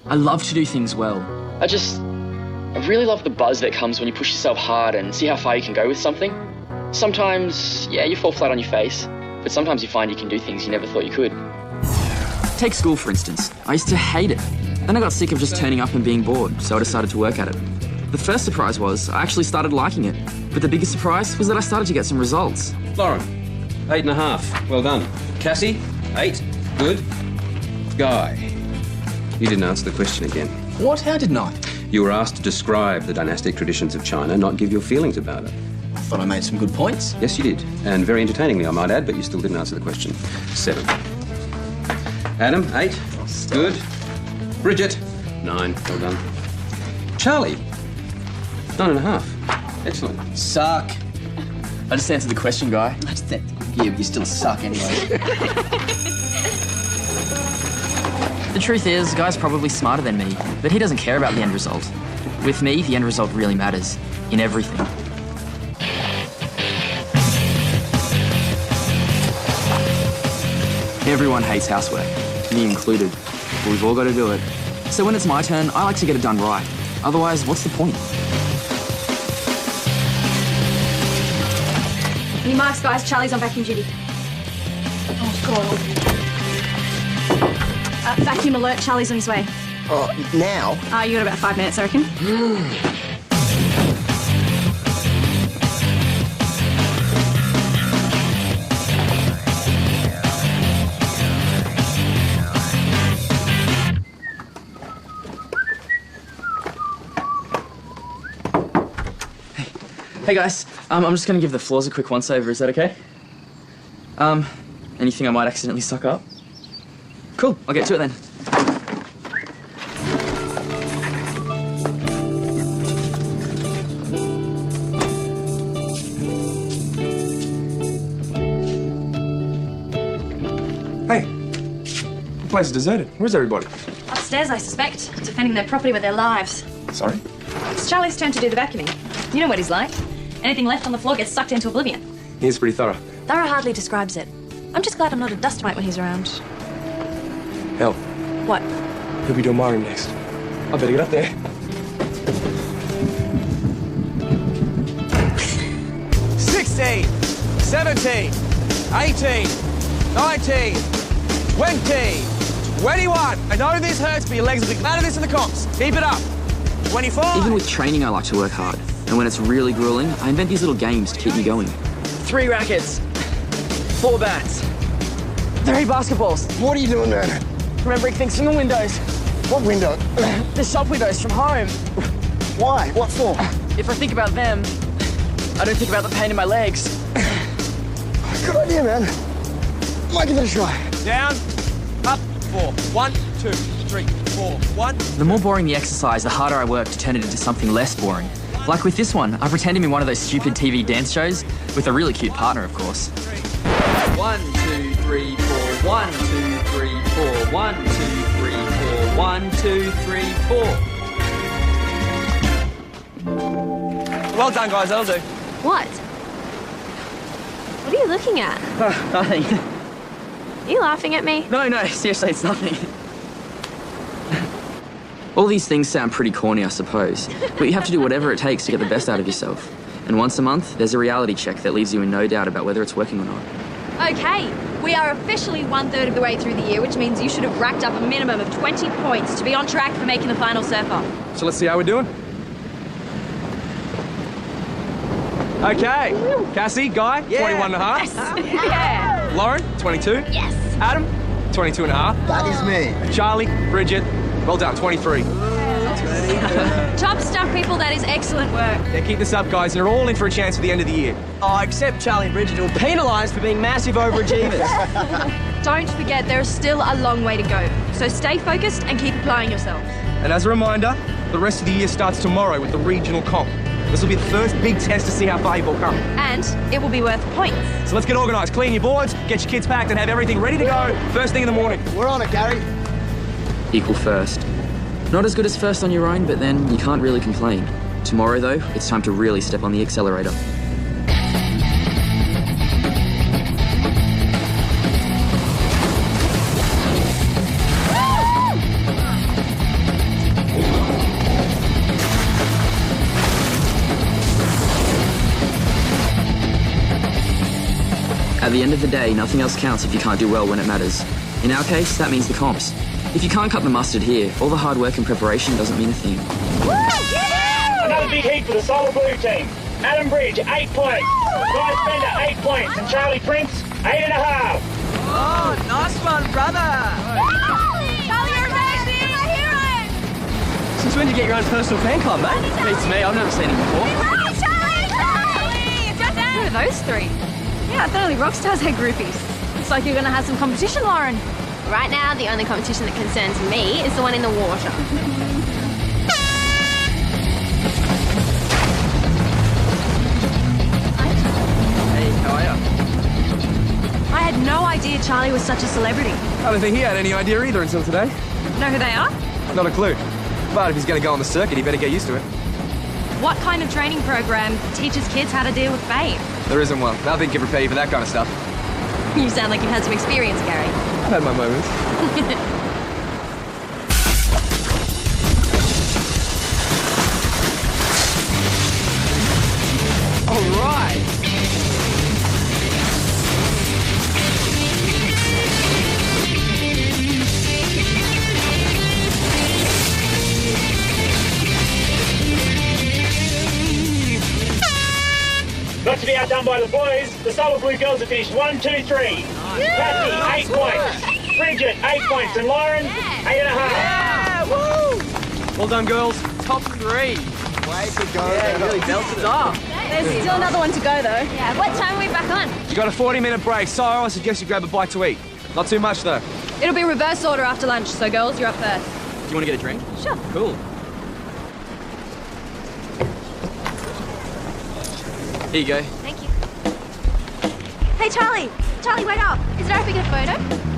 I love to do things well. I really love the buzz that comes when you push yourself hard and see how far you can go with something. Sometimes, yeah, you fall flat on your face, but sometimes you find you can do things you never thought you could. Take school, for instance. I used to hate it. Then I got sick of just turning up and being bored, so I decided to work at it. The first surprise was I actually started liking it, but the biggest surprise was that I started to get some results. Lauren, 8.5. Well done. Cassie, 8. Good. Guy, you didn't answer the question again. What? How didn't I? You were asked to describe the dynastic traditions of China, not give your feelings about it. I thought I made some good points. Yes, you did. And very entertainingly, I might add, but you still didn't answer the question. 7. Adam, 8. Good. Bridget, 9. Well done. Charlie, 9.5. Excellent. Suck. I just answered the question, Guy. Yeah, but you still suck anyway. The truth is, Guy's probably smarter than me, but he doesn't care about the end result. With me, the end result really matters. In everything. Everyone hates housework, me included. But we've all got to do it. So when it's my turn, I like to get it done right. Otherwise, what's the point? Any marks, guys? Charlie's on vacuum duty. Oh, God. Vacuum alert, Charlie's on his way. Oh, now? You got about 5 minutes, I reckon. Hey guys, I'm just going to give the floors a quick once-over, is that okay? Anything I might accidentally suck up? Cool, I'll get to it then. Hey, the place is deserted. Where's everybody? Upstairs, I suspect, defending their property with their lives. Sorry? It's Charlie's turn to do the vacuuming. You know what he's like. Anything left on the floor gets sucked into oblivion. He's pretty thorough. Thorough hardly describes it. I'm just glad I'm not a dust mite when he's around. Hell, What? he'll be doing my room next. I better get up there. $16, $17, $18, $19, $20, $21. I know this hurts, but your legs will be glad of this in the comps. Keep it up. $25. Even with training, I like to work hard. And when it's really grueling, I invent these little games to keep me going. 3 rackets, 4 bats, 3 basketballs. What are you doing, man? Remembering things from the windows. What window? The shop windows from home. Why? What for? If I think about them, I don't think about the pain in my legs. Good idea, man. Might give it a try. Down, up, 4. 1, 2, 3, 4. 1. The more boring the exercise, the harder I work to turn it into something less boring. Like with this one, I pretend to be one of those stupid TV dance shows, with a really cute partner, of course. 1, 2, 3, 4. 1, 2, 3, 4. 1, 2, 3, 4. 1, 2, 3, 4. Well done, guys. That'll do. What? What are you looking at? Nothing. Are you laughing at me? No, seriously, it's nothing. All these things sound pretty corny, I suppose, but you have to do whatever it takes to get the best out of yourself. And once a month, there's a reality check that leaves you in no doubt about whether it's working or not. Okay, we are officially 1/3 of the way through the year, which means you should have racked up a minimum of 20 points to be on track for making the final surf-off. So let's see how we're doing. Okay. Cassie, Guy, 21.5. Yeah. Lauren, 22. Yes. Adam, 22.5. That is me. Charlie, Bridget, well done, 23. Top stuff, people. That is excellent work. Yeah, keep this up, guys, and you're all in for a chance for the end of the year. Oh, except Charlie and Bridget, who are penalised for being massive overachievers. Don't forget, there is still a long way to go. So stay focused and keep applying yourself. And as a reminder, the rest of the year starts tomorrow with the regional comp. This will be the first big test to see how far you've all come. And it will be worth points. So let's get organised, clean your boards, get your kids packed, and have everything ready to go first thing in the morning. We're on it, Gary. Equal first. Not as good as first on your own, but then you can't really complain. Tomorrow, though, it's time to really step on the accelerator. At the end of the day, nothing else counts if you can't do well when it matters. In our case, that means the comps. If you can't cut the mustard here, all the hard work and preparation doesn't mean a thing. Another big heat for the Solar Blue team. Adam Bridge, 8 points. Guy Spender, 8 points. And Charlie Prince, 8.5. Oh, nice one, brother. Charlie, you're amazing! My hero! Since when did you get your own personal fan club, mate? Beats me, I've never seen him before. Charlie! Who are those three? Yeah, I thought only rock stars had groupies. Looks like you're going to have some competition, Lauren. Right now, the only competition that concerns me is the one in the water. Hey, how are you? I had no idea Charlie was such a celebrity. I don't think he had any idea either until today. Know who they are? Not a clue. But if he's going to go on the circuit, he better get used to it. What kind of training program teaches kids how to deal with fame? There isn't one. Nothing can prepare you for that kind of stuff. You sound like you've had some experience, Gary. I've had my moments. All right. Not to be outdone by the boys, the Solar Blue girls have finished 1, 2, 3. Kathy, 8 points. Bridget, 8 points. And Lauren, 8.5. Yeah, woo! Well done, girls. Top 3. Way to go. Yeah, really belted up. There's still another one to go, though. Yeah, what time are we back on? You got a 40-minute break, so I suggest you grab a bite to eat. Not too much, though. It'll be reverse order after lunch, so girls, you're up first. Do you want to get a drink? Sure. Cool. Here you go. Thank you. Hey, Charlie. Charlie, wait up. Is it alright if we get a photo?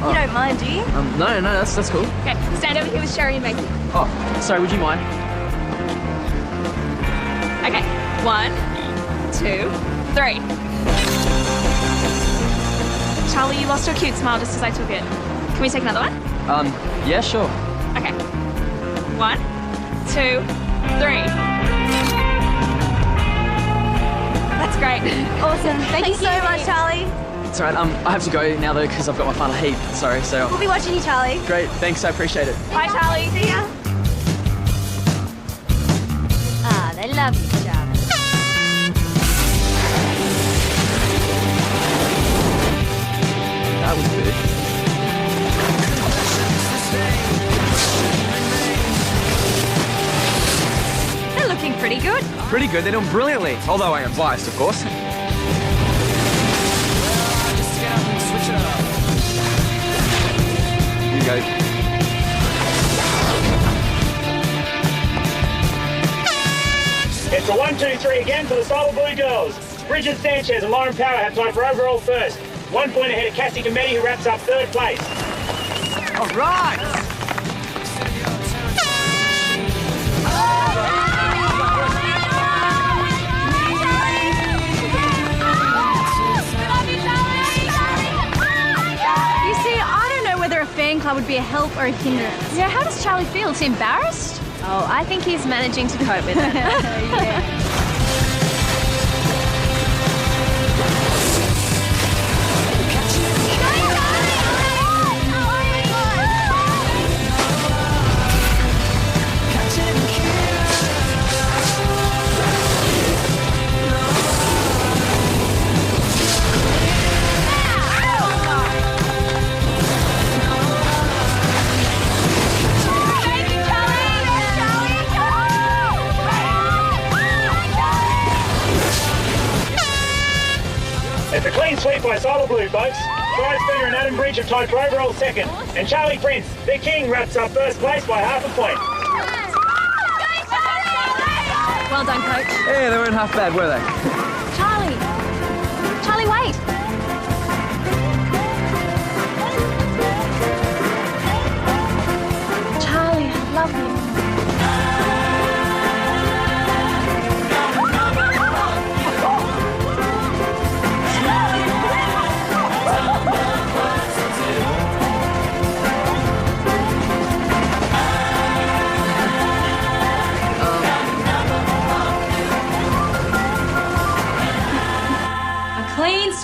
You don't mind, do you? No, that's cool. Okay, stand over here with Sherry and Macy. Oh, sorry, would you mind? Okay, 1, 2, 3. Charlie, you lost your cute smile just as I took it. Can we take another one? Yeah, sure. Okay. 1, 2, 3. That's great. Awesome. Thank you so much, Charlie. It's alright, I have to go now though because I've got my final heat. Sorry, so... We'll be watching you, Charlie. Great, thanks, I appreciate it. Bye, Charlie. See ya. Ah, they love each other. That was good. They're looking pretty good. Pretty good. They're doing brilliantly. Although I am biased, of course. You go. It's a 1, 2, 3 again for the Solar Blue girls. Bridget Sanchez and Lauren Power have time for overall first. 1 point ahead of Cassie Cometti, who wraps up 3rd place. All right. You see, I don't know whether a fan club would be a help or a hindrance. Yeah, how does Charlie feel? Is he embarrassed? Oh, I think he's managing to cope with it. Yeah. It's a clean sweep by Solar Blue, folks. Guy Spender and Adam Bridge have tied for overall 2nd. And Charlie Prince, the king, wraps up 1st place by half a point. Well done, coach. Yeah, they weren't half bad, were they? Charlie. Charlie, wait. Charlie, I love you.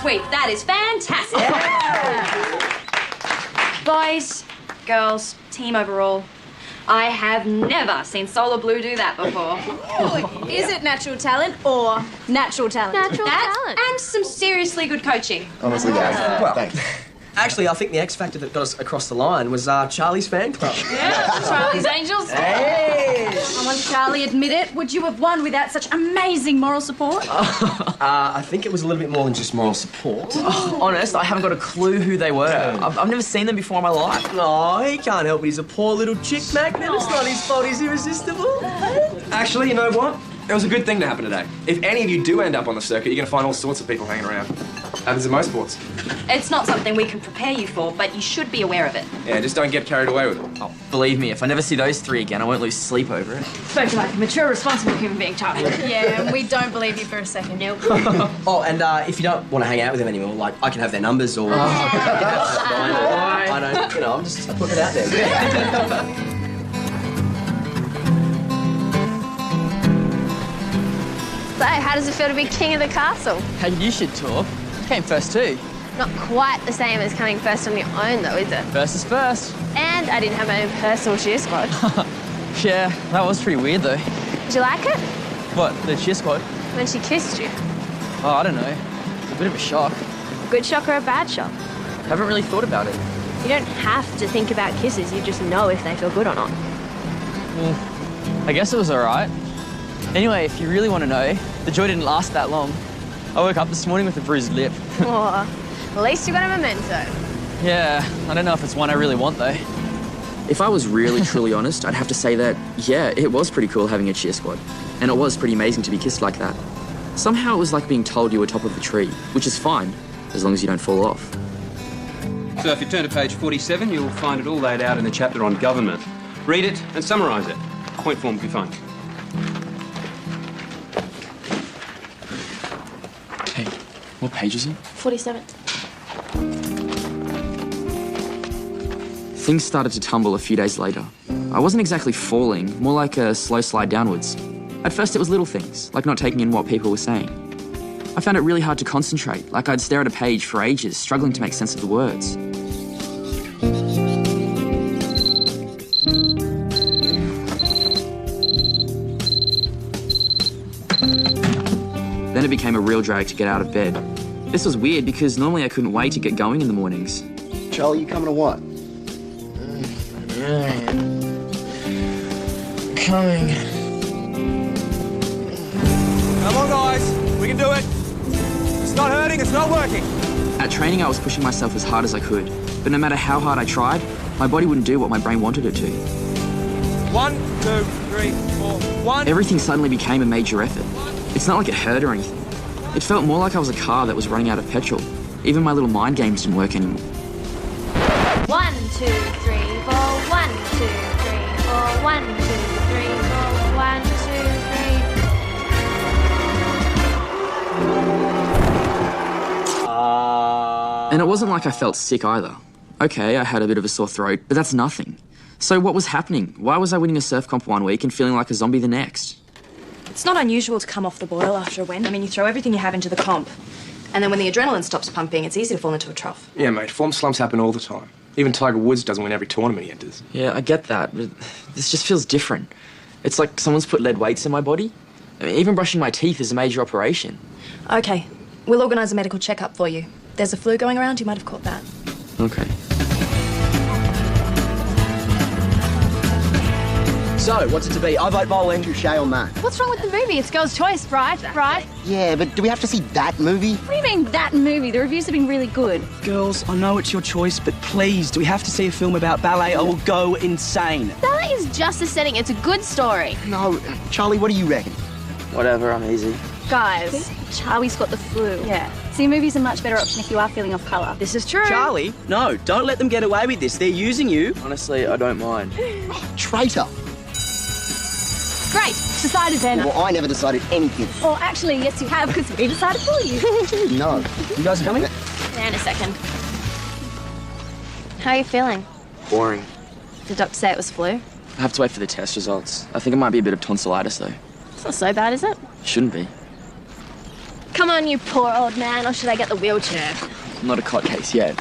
sweep. That is fantastic. Boys, girls, team overall. I have never seen Solar Blue do that before. Is it natural talent or natural talent? Natural talent. And some seriously good coaching. Honestly, guys. Well, Thanks. Actually, I think the X factor that got us across the line was Charlie's fan club. Yeah, Charlie's Angels. Hey! Come on, Charlie, admit it. Would you have won without such amazing moral support? I think it was a little bit more than just moral support. Honest, I haven't got a clue who they were. I've never seen them before in my life. No, he can't help it. He's a poor little chick magnet. It's not his fault. He's irresistible. Actually, you know what? It was a good thing to happen today. If any of you do end up on the circuit, you're going to find all sorts of people hanging around. Happens in most sports. It's not something we can prepare you for, but you should be aware of it. Yeah, just don't get carried away with it. Oh, believe me, if I never see those three again, I won't lose sleep over it. Spoken like a mature, responsible human being, Charlie. Yeah, and we don't believe you for a second. Nope. Oh, and if you don't want to hang out with them anymore, like, I can have their numbers or... I don't, you know, I'm just putting it out there. So, how does it feel to be king of the castle? Hey, you should talk. You came first too. Not quite the same as coming first on your own, though, is it? First is first. And I didn't have my own personal cheer squad. Yeah, that was pretty weird though. Did you like it? What, the cheer squad? When she kissed you? Oh, I don't know. A bit of a shock. A good shock or a bad shock? Haven't really thought about it. You don't have to think about kisses, you just know if they feel good or not. I guess it was alright. Anyway, if you really want to know, the joy didn't last that long. I woke up this morning with a bruised lip. Oh, at least you got a memento. Yeah, I don't know if it's one I really want though. If I was really, truly honest, I'd have to say that, yeah, it was pretty cool having a cheer squad. And it was pretty amazing to be kissed like that. Somehow it was like being told you were top of the tree, which is fine, as long as you don't fall off. So if you turn to page 47, you'll find it all laid out in the chapter on government. Read it and summarise it. Point form will be fine. Hey, what page is it? 47. Things started to tumble a few days later. I wasn't exactly falling, more like a slow slide downwards. At first it was little things, like not taking in what people were saying. I found it really hard to concentrate, like I'd stare at a page for ages, struggling to make sense of the words. Then it became a real drag to get out of bed. This was weird because normally I couldn't wait to get going in the mornings. Charlie, you coming to what? Coming. Come on, guys. We can do it. It's not hurting, it's not working. At training, I was pushing myself as hard as I could, but no matter how hard I tried, my body wouldn't do what my brain wanted it to. 1, 2, 3, 4, 1. Everything suddenly became a major effort. It's not like it hurt or anything. It felt more like I was a car that was running out of petrol. Even my little mind games didn't work anymore. 1, 2, 3, 4. 1, 2, 3, 4. 1, 2, 3, 4. 1, 2, 3. And it wasn't like I felt sick either. Okay, I had a bit of a sore throat, but that's nothing. So what was happening? Why was I winning a surf comp one week and feeling like a zombie the next? It's not unusual to come off the boil after a win. I mean, you throw everything you have into the comp, and then when the adrenaline stops pumping, it's easy to fall into a trough. Yeah, mate, form slumps happen all the time. Even Tiger Woods doesn't win every tournament he enters. Yeah, I get that, but this just feels different. It's like someone's put lead weights in my body. I mean, even brushing my teeth is a major operation. Okay, we'll organise a medical checkup for you. There's a flu going around, you might have caught that. Okay. So, what's it to be? I vote bowling. Touche on that. What's wrong with the movie? It's girls' choice, right? Right? Yeah, but do we have to see that movie? What do you mean, that movie? The reviews have been really good. Girls, I know it's your choice, but please, do we have to see a film about ballet? I will go insane. Ballet is just a setting. It's a good story. No, Charlie, what do you reckon? Whatever, I'm easy. Guys, Charlie's got the flu. Yeah. See, movies are a much better option if you are feeling off colour. This is true. Charlie, no, don't let them get away with this. They're using you. Honestly, I don't mind. Traitor. Great. Decided then. Well, I never decided anything. Or actually, yes, you have, because we decided for you. No. You guys are coming? Yeah, in a second. How are you feeling? Boring. Did the doctor say it was flu? I have to wait for the test results. I think it might be a bit of tonsillitis, though. It's not so bad, is it? Shouldn't be. Come on, you poor old man, or should I get the wheelchair? I'm not a cot case yet.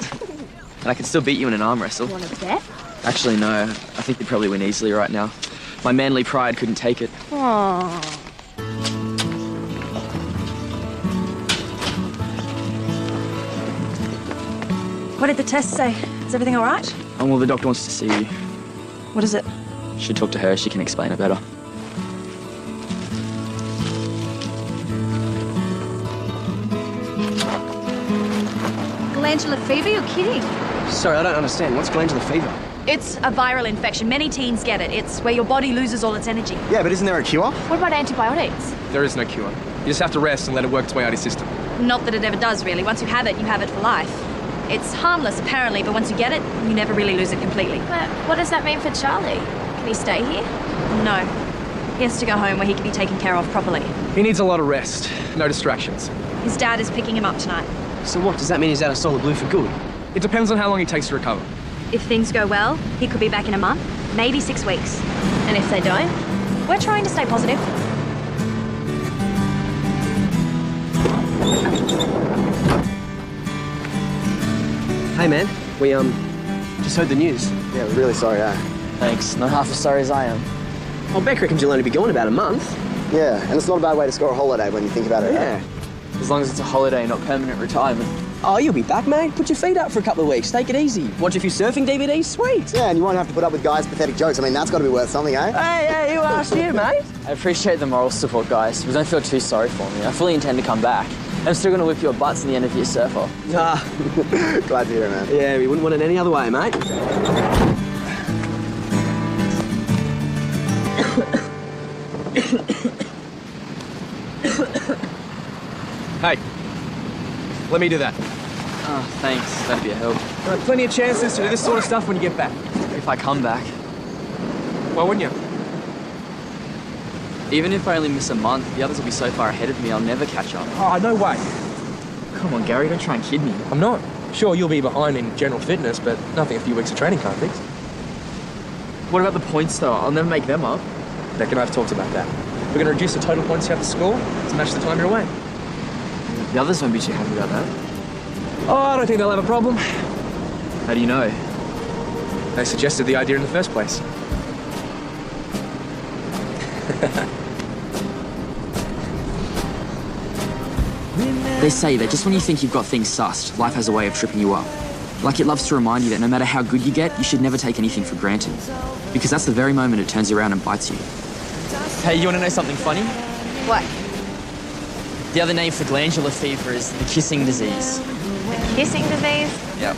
And I can still beat you in an arm wrestle. Want to bet? Actually, no. I think you'd probably win easily right now. My manly pride couldn't take it. Aww. What did the test say? Is everything all right? Oh, well, the doctor wants to see you. What is it? Should talk to her. She can explain it better. Glandular fever? You're kidding. Sorry, I don't understand. What's glandular fever? It's a viral infection. Many teens get it. It's where your body loses all its energy. Yeah, but isn't there a cure? What about antibiotics? There is no cure. You just have to rest and let it work its way out of your system. Not that it ever does, really. Once you have it for life. It's harmless, apparently, but once you get it, you never really lose it completely. But what does that mean for Charlie? Can he stay here? No. He has to go home where he can be taken care of properly. He needs a lot of rest. No distractions. His dad is picking him up tonight. So what, does that mean he's out of Solar Blue for good? It depends on how long he takes to recover. If things go well, he could be back in a month, maybe 6 weeks. And if they don't? We're trying to stay positive. Hey, man, we, just heard the news. Yeah, we're really sorry, Thanks. Not half as sorry as I am. Oh, Beck reckons you'll only be gone about a month. Yeah, and it's not a bad way to score a holiday when you think about it. Yeah. As long as it's a holiday, not permanent retirement. Oh, you'll be back, mate. Put your feet up for a couple of weeks. Take it easy. Watch a few surfing DVDs. Sweet. Yeah, and you won't have to put up with guys' pathetic jokes. I mean, that's got to be worth something, eh? Hey, who asked you, mate? I appreciate the moral support, guys, but don't feel too sorry for me. I fully intend to come back. I'm still going to whip your butts in the end of your surf off. Ah. Glad to hear it, man. Yeah, we wouldn't want it any other way, mate. Hey, let me do that. Oh, thanks. That'd be a help. There are plenty of chances to do this sort of stuff when you get back. If I come back. Why wouldn't you? Even if I only miss a month, the others will be so far ahead of me, I'll never catch up. Oh, no way. Come on, Gary, don't try and kid me. I'm not. Sure, you'll be behind in general fitness, but nothing a few weeks of training can't fix. What about the points, though? I'll never make them up. Beck and I have talked about that. We're going to reduce the total points you have to score to match the time you're away. The others won't be too happy about that. Oh, I don't think they'll have a problem. How do you know? They suggested the idea in the first place. They say that just when you think you've got things sussed, life has a way of tripping you up. Like it loves to remind you that no matter how good you get, you should never take anything for granted. Because that's the very moment it turns around and bites you. Hey, you want to know something funny? What? The other name for glandular fever is the kissing disease. The kissing disease? Yep.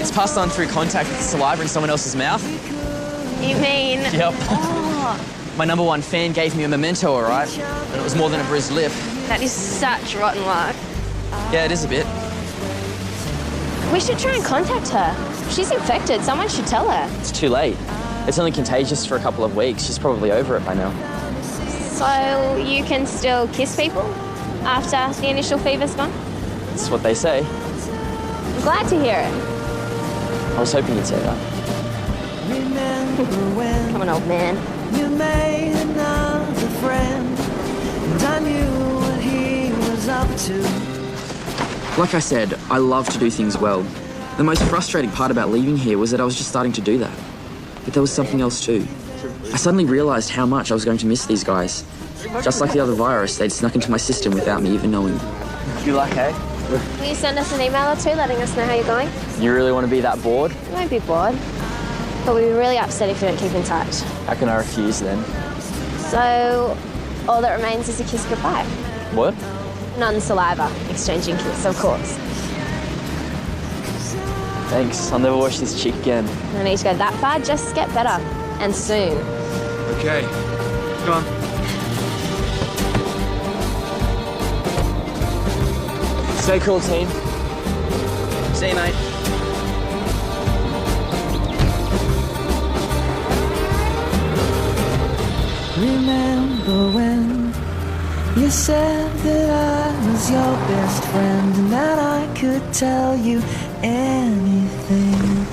It's passed on through contact with the saliva in someone else's mouth. You mean? Yep. Oh, My #1 fan gave me a memento, all right? And it was more than a bruised lip. that is such rotten luck. Yeah, it is a bit. We should try and contact her. If she's infected, someone should tell her. It's too late. It's only contagious for a couple of weeks. She's probably over it by now. So you can still kiss people after the initial fever's gone? That's what they say. I'm glad to hear it. I was hoping you'd say that. Come on, old man. You made another friend, and I knew what he was up to. Like I said, I love to do things well. The most frustrating part about leaving here was that I was just starting to do that. But there was something else too. I suddenly realised how much I was going to miss these guys. Just like the other virus, they'd snuck into my system without me even knowing. You like, eh? Will you send us an email or two letting us know how you're going? You really want to be that bored? You won't be bored. But we'd be really upset if you don't keep in touch. How can I refuse then? So, all that remains is a kiss goodbye. What? Non-saliva, exchanging kiss, of course. Thanks. I'll never wash this cheek again. No need to go that far, just get better. And soon. Okay. Go on. Stay cool, team. See you, mate. Remember when you said that I was your best friend and that I could tell you anything?